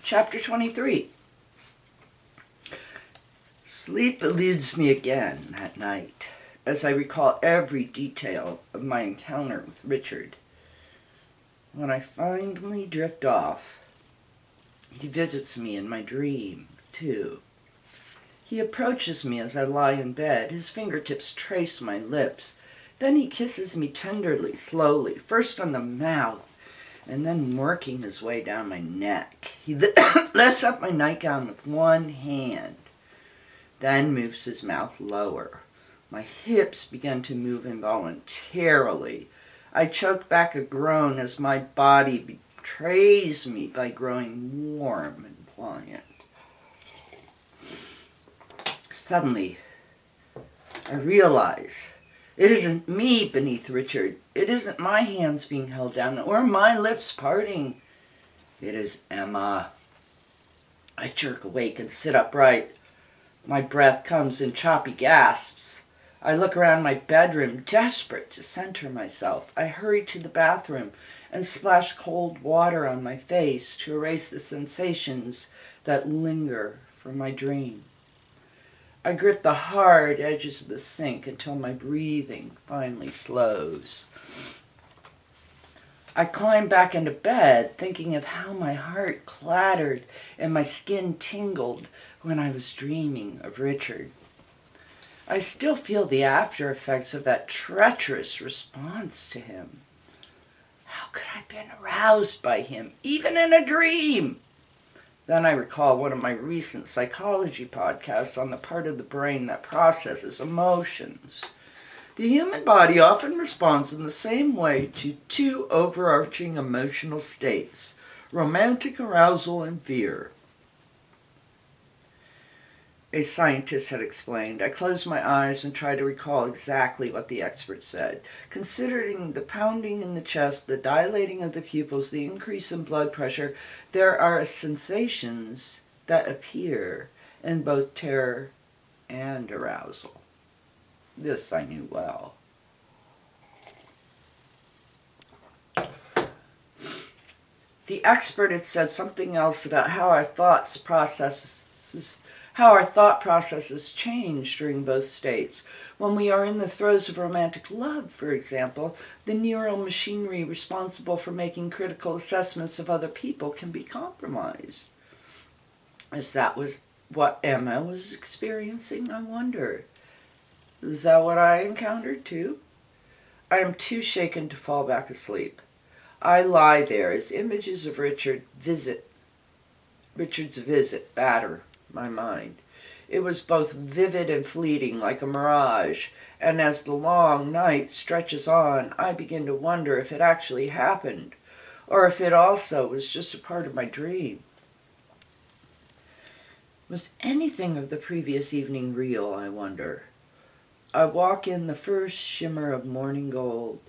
Chapter 23. Sleep eludes me again that night, as I recall every detail of my encounter with Richard. When I finally drift off, he visits me in my dream, too. He approaches me as I lie in bed. His fingertips trace my lips. Then he kisses me tenderly, slowly, first on the mouth, and then working his way down my neck. He lifts up my nightgown with one hand, then moves his mouth lower. My hips begin to move involuntarily. I choke back a groan as my body betrays me by growing warm and pliant. Suddenly, I realize it isn't me beneath Richard. It isn't my hands being held down or my lips parting. It is Emma. I jerk awake and sit upright. My breath comes in choppy gasps. I look around my bedroom, desperate to center myself. I hurry to the bathroom and splash cold water on my face to erase the sensations that linger from my dream. I grip the hard edges of the sink until my breathing finally slows. I climb back into bed, thinking of how my heart clattered and my skin tingled when I was dreaming of Richard. I still feel the after effects of that treacherous response to him. How could I have been aroused by him, even in a dream? Then I recall one of my recent psychology podcasts on the part of the brain that processes emotions. The human body often responds in the same way to two overarching emotional states, romantic arousal and fear. A scientist had explained. I close my eyes and try to recall exactly what the expert said. Considering the pounding in the chest, the dilating of the pupils, the increase in blood pressure, there are sensations that appear in both terror and arousal. This I knew well. The expert had said something else about how our thought processes change during both states. When we are in the throes of romantic love, for example, the neural machinery responsible for making critical assessments of other people can be compromised. As that was what Emma was experiencing, I wonder. Is that what I encountered too? I am too shaken to fall back asleep. I lie there as images of Richard's visit batter my mind. It was both vivid and fleeting, like a mirage, and as the long night stretches on, I begin to wonder if it actually happened, or if it also was just a part of my dream. Was anything of the previous evening real, I wonder? I walk in the first shimmer of morning gold,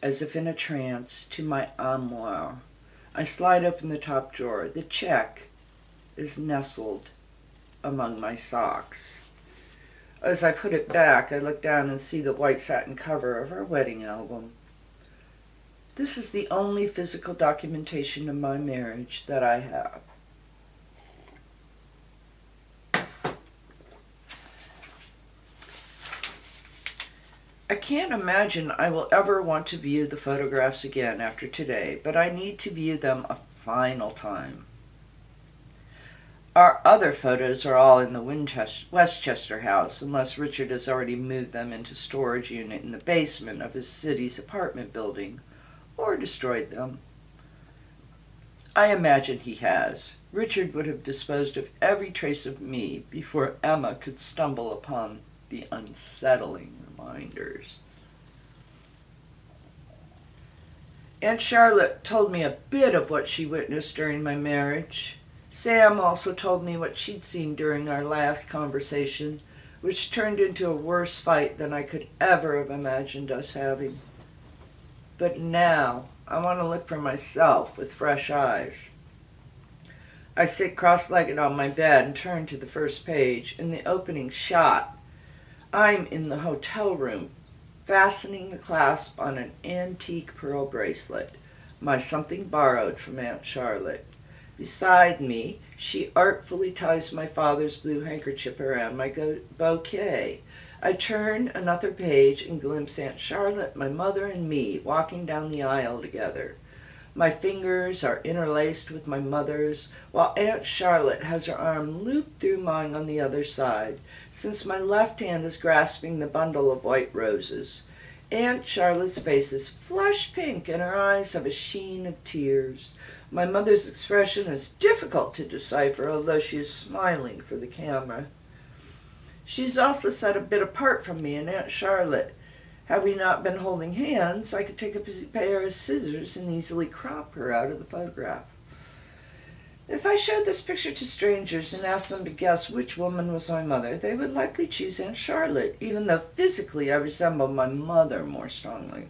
as if in a trance, to my armoire. I slide open the top drawer. The check is nestled among my socks. As I put it back, I look down and see the white satin cover of our wedding album. This is the only physical documentation of my marriage that I have. I can't imagine I will ever want to view the photographs again after today, but I need to view them a final time. Our other photos are all in the Westchester house, unless Richard has already moved them into storage unit in the basement of his city's apartment building, or destroyed them. I imagine he has. Richard would have disposed of every trace of me before Emma could stumble upon the unsettling reminders. Aunt Charlotte told me a bit of what she witnessed during my marriage. Sam also told me what she'd seen during our last conversation, which turned into a worse fight than I could ever have imagined us having. But now, I want to look for myself with fresh eyes. I sit cross-legged on my bed and turn to the first page. In the opening shot, I'm in the hotel room, fastening the clasp on an antique pearl bracelet, my something borrowed from Aunt Charlotte. Beside me, she artfully ties my father's blue handkerchief around my bouquet. I turn another page and glimpse Aunt Charlotte, my mother, and me walking down the aisle together. My fingers are interlaced with my mother's, while Aunt Charlotte has her arm looped through mine on the other side, since my left hand is grasping the bundle of white roses. Aunt Charlotte's face is flush pink and her eyes have a sheen of tears. My mother's expression is difficult to decipher, although she is smiling for the camera. She's also sat a bit apart from me and Aunt Charlotte. Had we not been holding hands, I could take a pair of scissors and easily crop her out of the photograph. If I showed this picture to strangers and asked them to guess which woman was my mother, they would likely choose Aunt Charlotte, even though physically I resemble my mother more strongly.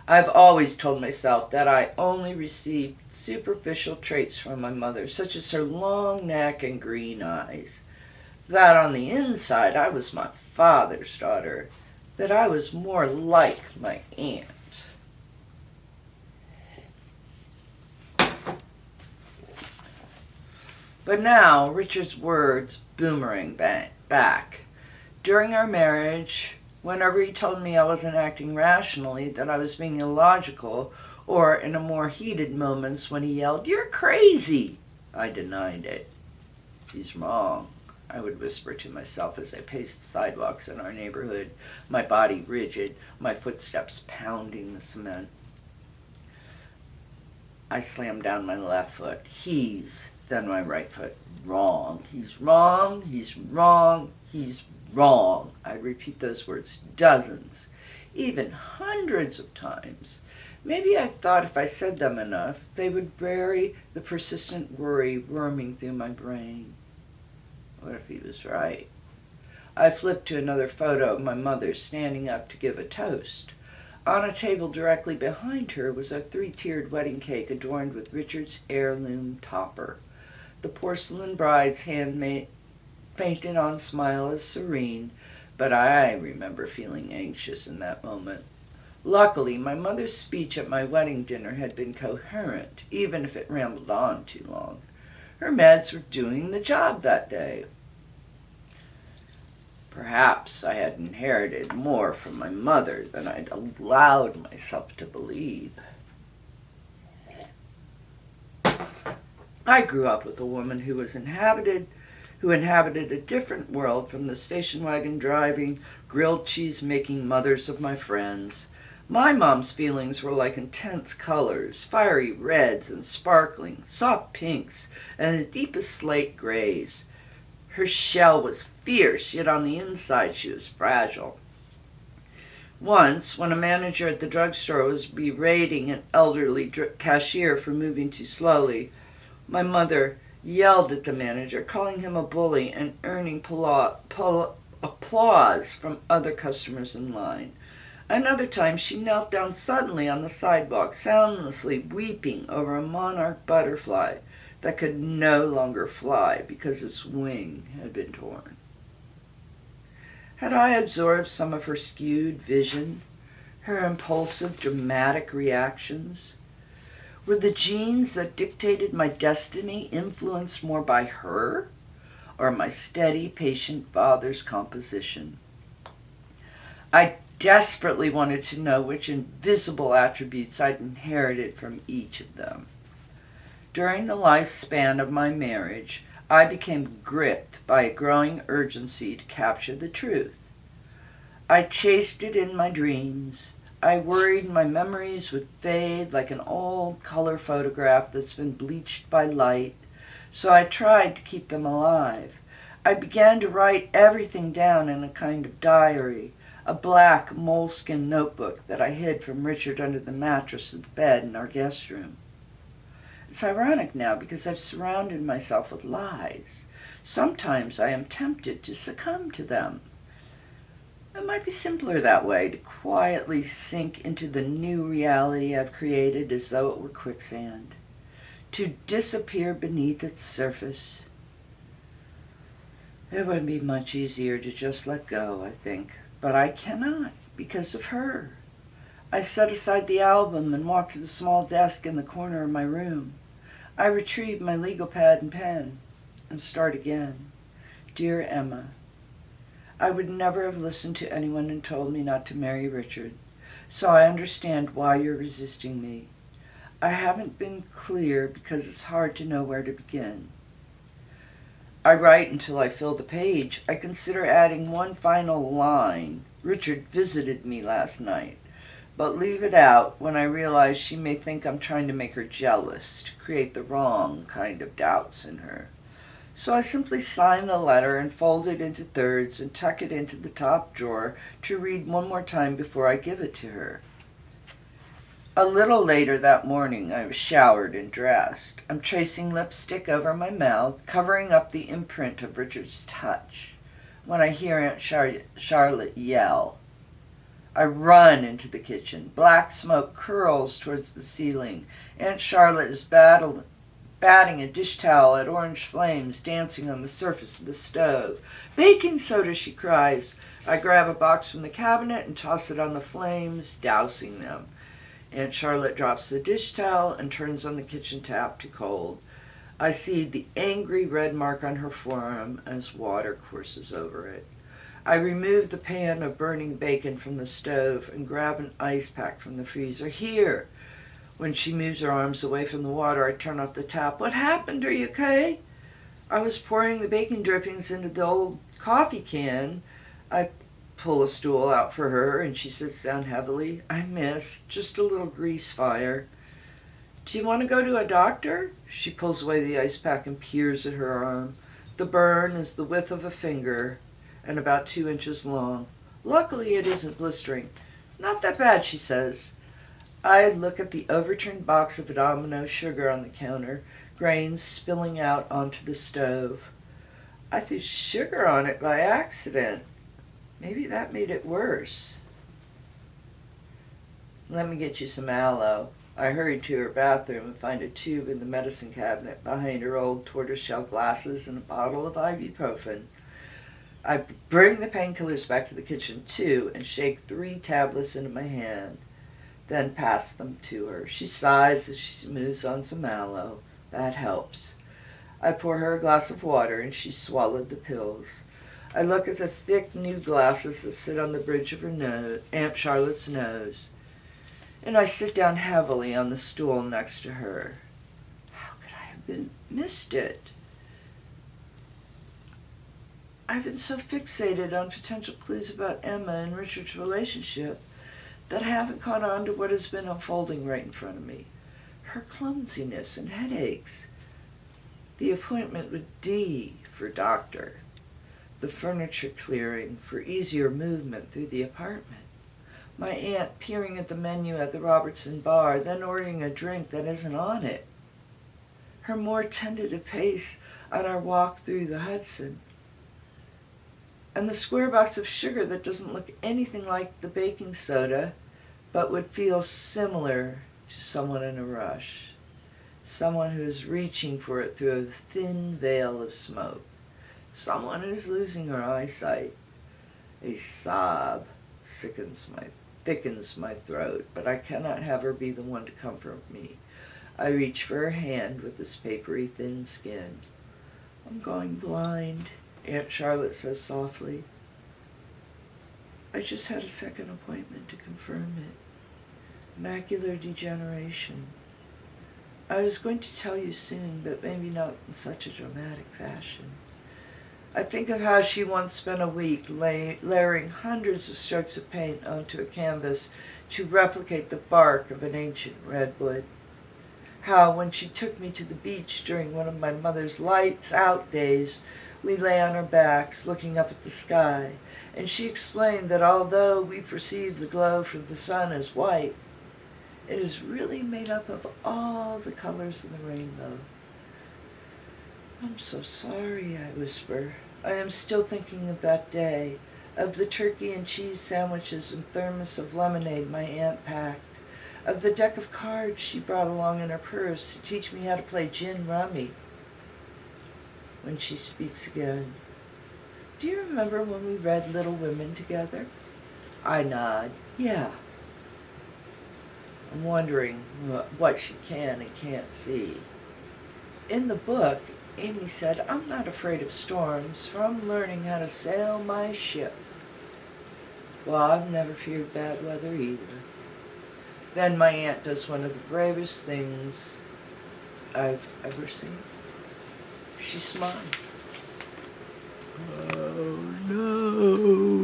I've always told myself that I only received superficial traits from my mother, such as her long neck and green eyes. That on the inside I was my father's daughter, that I was more like my aunt. But now Richard's words boomerang back. During our marriage, whenever he told me I wasn't acting rationally, that I was being illogical, or in a more heated moments when he yelled, "You're crazy!" I denied it. "He's wrong," I would whisper to myself as I paced the sidewalks in our neighborhood, my body rigid, my footsteps pounding the cement. I slammed down my left foot. Then my right foot. "Wrong. He's wrong. He's wrong. He's wrong." I'd repeat those words dozens, even hundreds of times. Maybe I thought if I said them enough, they would bury the persistent worry worming through my brain. What if he was right? I flipped to another photo of my mother standing up to give a toast. On a table directly behind her was a 3-tiered wedding cake adorned with Richard's heirloom topper. The porcelain bride's painted on smile is serene, but I remember feeling anxious in that moment. Luckily, my mother's speech at my wedding dinner had been coherent, even if it rambled on too long. Her meds were doing the job that day. Perhaps I had inherited more from my mother than I'd allowed myself to believe. I grew up with a woman who inhabited a different world from the station wagon driving, grilled cheese making mothers of my friends. My mom's feelings were like intense colors, fiery reds and sparkling, soft pinks, and the deepest slate grays. Her shell was fierce, yet on the inside she was fragile. Once, when a manager at the drugstore was berating an elderly cashier for moving too slowly, my mother yelled at the manager, calling him a bully and earning applause from other customers in line. Another time, she knelt down suddenly on the sidewalk, soundlessly weeping over a monarch butterfly that could no longer fly because its wing had been torn. Had I absorbed some of her skewed vision, her impulsive, dramatic reactions? Were the genes that dictated my destiny influenced more by her or my steady, patient father's composition? I desperately wanted to know which invisible attributes I'd inherited from each of them. During the lifespan of my marriage, I became gripped by a growing urgency to capture the truth. I chased it in my dreams. I worried my memories would fade like an old color photograph that's been bleached by light, so I tried to keep them alive. I began to write everything down in a kind of diary, a black moleskin notebook that I hid from Richard under the mattress of the bed in our guest room. It's ironic now because I've surrounded myself with lies. Sometimes I am tempted to succumb to them. It might be simpler that way, to quietly sink into the new reality I've created as though it were quicksand, to disappear beneath its surface. It would be much easier to just let go, I think, but I cannot because of her. I set aside the album and walked to the small desk in the corner of my room. I retrieve my legal pad and pen and start again. Dear Emma, I would never have listened to anyone who told me not to marry Richard, so I understand why you're resisting me. I haven't been clear because it's hard to know where to begin. I write until I fill the page. I consider adding one final line. Richard visited me last night, but leave it out when I realize she may think I'm trying to make her jealous, to create the wrong kind of doubts in her. So I simply sign the letter and fold it into thirds and tuck it into the top drawer to read one more time before I give it to her. A little later that morning, I was showered and dressed. I'm tracing lipstick over my mouth, covering up the imprint of Richard's touch, when I hear Aunt Charlotte yell. I run into the kitchen. Black smoke curls towards the ceiling. Aunt Charlotte is batting a dish towel at orange flames dancing on the surface of the stove. "Baking soda," she cries. I grab a box from the cabinet and toss it on the flames, dousing them. Aunt Charlotte drops the dish towel and turns on the kitchen tap to cold. I see the angry red mark on her forearm as water courses over it. I remove the pan of burning bacon from the stove and grab an ice pack from the freezer. "Here!" When she moves her arms away from the water, I turn off the tap. "What happened? Are you okay?" "I was pouring the bacon drippings into the old coffee can." I pull a stool out for her, and she sits down heavily. "I missed. Just a little grease fire." "Do you want to go to a doctor?" She pulls away the ice pack and peers at her arm. The burn is the width of a finger and about 2 inches long. Luckily, it isn't blistering. "Not that bad," she says. I look at the overturned box of Domino sugar on the counter, grains spilling out onto the stove. I threw sugar on it by accident. Maybe that made it worse. "Let me get you some aloe." I hurry to her bathroom and find a tube in the medicine cabinet behind her old tortoiseshell glasses and a bottle of ibuprofen. I bring the painkillers back to the kitchen too and shake 3 tablets into my hand, then pass them to her. She sighs as she smooths on some aloe. That helps. I pour her a glass of water and she swallowed the pills. I look at the thick new glasses that sit on the bridge of her nose, Aunt Charlotte's nose, and I sit down heavily on the stool next to her. How could I have missed it? I've been so fixated on potential clues about Emma and Richard's relationship that I haven't caught on to what has been unfolding right in front of me. Her clumsiness and headaches. The appointment with D for doctor. The furniture clearing for easier movement through the apartment. My aunt peering at the menu at the Robertson bar, then ordering a drink that isn't on it. Her more tentative pace on our walk through the Hudson. And the square box of sugar that doesn't look anything like the baking soda, but would feel similar to someone in a rush. Someone who is reaching for it through a thin veil of smoke. Someone who's losing her eyesight. A sob thickens my throat, but I cannot have her be the one to comfort me. I reach for her hand with its papery thin skin. "I'm going blind," Aunt Charlotte says softly. "I just had a second appointment to confirm it. Macular degeneration. I was going to tell you soon, but maybe not in such a dramatic fashion." I think of how she once spent a week layering hundreds of strokes of paint onto a canvas to replicate the bark of an ancient redwood. How, when she took me to the beach during one of my mother's lights out days, we lay on our backs looking up at the sky, and she explained that although we perceive the glow from the sun as white, it is really made up of all the colors of the rainbow. "I'm so sorry," I whisper. I am still thinking of that day, of the turkey and cheese sandwiches and thermos of lemonade my aunt packed, of the deck of cards she brought along in her purse to teach me how to play gin rummy. When she speaks again, "Do you remember when we read Little Women together?" I nod. "Yeah." I'm wondering what she can and can't see. in the book, Amy said, "I'm not afraid of storms, for I'm learning how to sail my ship." Well, I've never feared bad weather either. Then my aunt does one of the bravest things I've ever seen. She smiles. Oh no.